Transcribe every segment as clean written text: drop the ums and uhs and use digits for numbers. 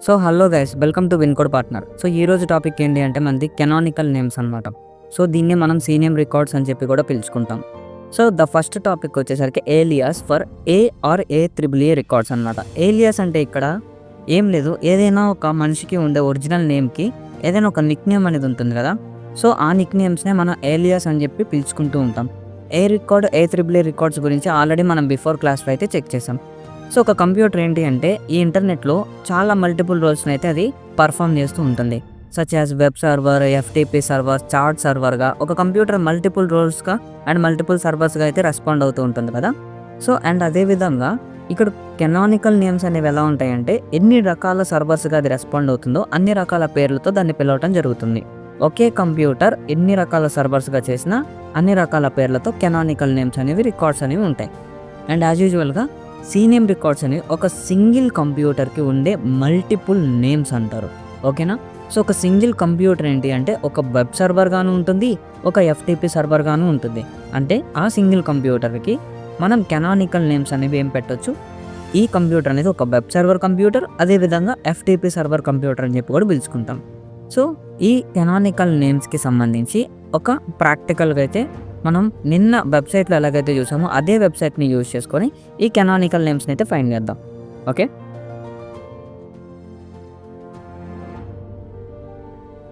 So hello guys, welcome to Wincode partner. So ఈ రోజు topic ఏంటి అంటే మనది కెనానికల్ నేమ్స్ అనమాట. సో దీన్ని మనం సీనియం రికార్డ్స్ అని చెప్పి కూడా పిలుచుకుంటాం. సో ద ఫస్ట్ టాపిక్ వచ్చేసరికి ఏలియాస్ ఫర్ AAAA రికార్డ్స్ అనమాట. ఏలియాస్ అంటే ఇక్కడ ఏం లేదు, ఏదైనా ఒక మనిషికి ఉండే ఒరిజినల్ నేమ్కి ఏదైనా ఒక నిక్ నేమ్ అనేది ఉంటుంది కదా. సో ఆ నిక్ నేమ్స్నే మనం ఏలియాస్ అని చెప్పి పిలుచుకుంటూ ఉంటాం. AAAA రికార్డ్స్ గురించి ఆల్రెడీ మనం బిఫోర్ క్లాస్లో అయితే చెక్ చేసాం. సో ఒక కంప్యూటర్ ఏంటి అంటే ఈ ఇంటర్నెట్లో చాలా మల్టిపుల్ రోల్స్ని అయితే అది పర్ఫామ్ చేస్తూ ఉంటుంది. Such as web server, FTP server, chat సర్వర్గా ఒక కంప్యూటర్ మల్టిపుల్ రోల్స్గా అండ్ మల్టిపుల్ సర్వర్స్గా అయితే రెస్పాండ్ అవుతూ ఉంటుంది కదా. సో అండ్ అదేవిధంగా ఇక్కడ కెనానికల్ నేమ్స్ అనేవి ఎలా ఉంటాయంటే ఎన్ని రకాల సర్వర్స్గా అది రెస్పాండ్ అవుతుందో అన్ని రకాల పేర్లతో దాన్ని పిలవటం జరుగుతుంది. ఒకే కంప్యూటర్ ఎన్ని రకాల సర్వర్స్గా చేసినా అన్ని రకాల పేర్లతో కెనానికల్ నేమ్స్ అనేవి రికార్డ్స్ అనేవి ఉంటాయి. అండ్ యాజ్ యూజువల్గా సీనియం రికార్డ్స్ అని ఒక సింగిల్ కంప్యూటర్కి ఉండే మల్టిపుల్ నేమ్స్ అంటారు. ఓకేనా. సో ఒక సింగిల్ కంప్యూటర్ ఏంటి అంటే ఒక వెబ్ సర్వర్గాను ఉంటుంది, ఒక FTP సర్వర్గాను ఉంటుంది. అంటే ఆ సింగిల్ కంప్యూటర్కి మనం కెనానికల్ నేమ్స్ అనేవి ఏం పెట్టవచ్చు, ఈ కంప్యూటర్ అనేది ఒక వెబ్ సర్వర్ కంప్యూటర్, అదేవిధంగా FTP సర్వర్ కంప్యూటర్ అని చెప్పి కూడా పిలుచుకుంటాం. సో ఈ కెనానికల్ నేమ్స్కి సంబంధించి ఒక ప్రాక్టికల్గా అయితే మనం నిన్న వెబ్సైట్లో ఎలాగైతే చూసామో అదే వెబ్సైట్ని యూజ్ చేసుకొని ఈ కెనానికల్ నేమ్స్ని అయితే ఫైండ్ చేద్దాం. ఓకే.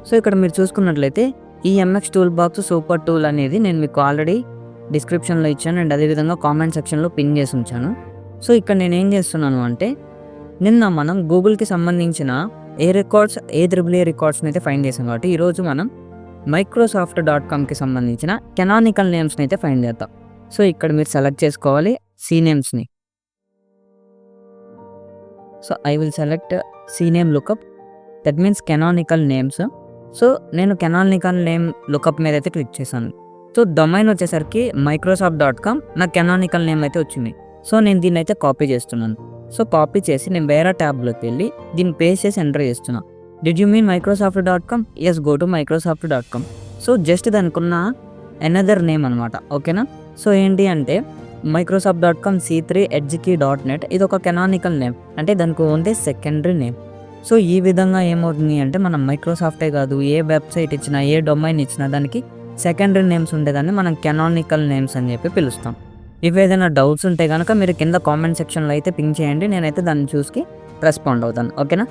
సో ఇక్కడ మీరు చూసుకున్నట్లయితే ఈ MX tool box super tool అనేది నేను మీకు ఆల్రెడీ డిస్క్రిప్షన్లో ఇచ్చాను అండ్ అదేవిధంగా కామెంట్ సెక్షన్లో పిన్ చేసి ఉంచాను. సో ఇక్కడ నేను ఏం చేస్తున్నాను అంటే నిన్న మనం గూగుల్కి సంబంధించిన AAA రికార్డ్స్ని అయితే ఫైండ్ చేసాం కాబట్టి ఈరోజు మనం Microsoft.comకి సంబంధించిన కెనానికల్ నేమ్స్ని అయితే ఫైండ్ చేద్దాం. సో ఇక్కడ మీరు సెలెక్ట్ చేసుకోవాలి CNAMESని. So I will select CNAME lookup, that means canonical names. So నేను కెనానికల్ నేమ్ లుకప్ మీద అయితే క్లిక్ చేశాను. సో డొమైన్ వచ్చేసరికి Microsoft.com, నా కెనానికల్ నేమ్ అయితే వచ్చింది. సో నేను దీన్ని అయితే కాపీ చేస్తున్నాను. సో కాపీ చేసి నేను వేరే ట్యాబ్లోకి వెళ్ళి దీన్ని పేస్ట్ చేసి ఎంటర్ చేస్తున్నాను. Did you mean Microsoft.com? Yes, go to Microsoft.com. So just దానికి ఉన్న అనదర్ నేమ్ అనమాట. ఓకేనా. సో ఏంటి అంటే Microsoft.com C3edgekey.net ఇది ఒక కెనానికల్ నేమ్, అంటే దానికి ఉండే సెకండరీ నేమ్. సో ఈ విధంగా ఏమవుతుంది అంటే మనం మైక్రోసాఫ్టే కాదు ఏ వెబ్సైట్ ఇచ్చినా ఏ డొమైన్ ఇచ్చినా దానికి సెకండరీ నేమ్స్ ఉండేదాన్ని మనం కెనానికల్ నేమ్స్ అని చెప్పి పిలుస్తాం. ఇవి ఏదైనా డౌట్స్ ఉంటే కనుక మీరు కింద కామెంట్ సెక్షన్లో అయితే పింక్ చేయండి, నేనైతే దాన్ని చూసి రెస్పాండ్ అవుతాను. ఓకేనా.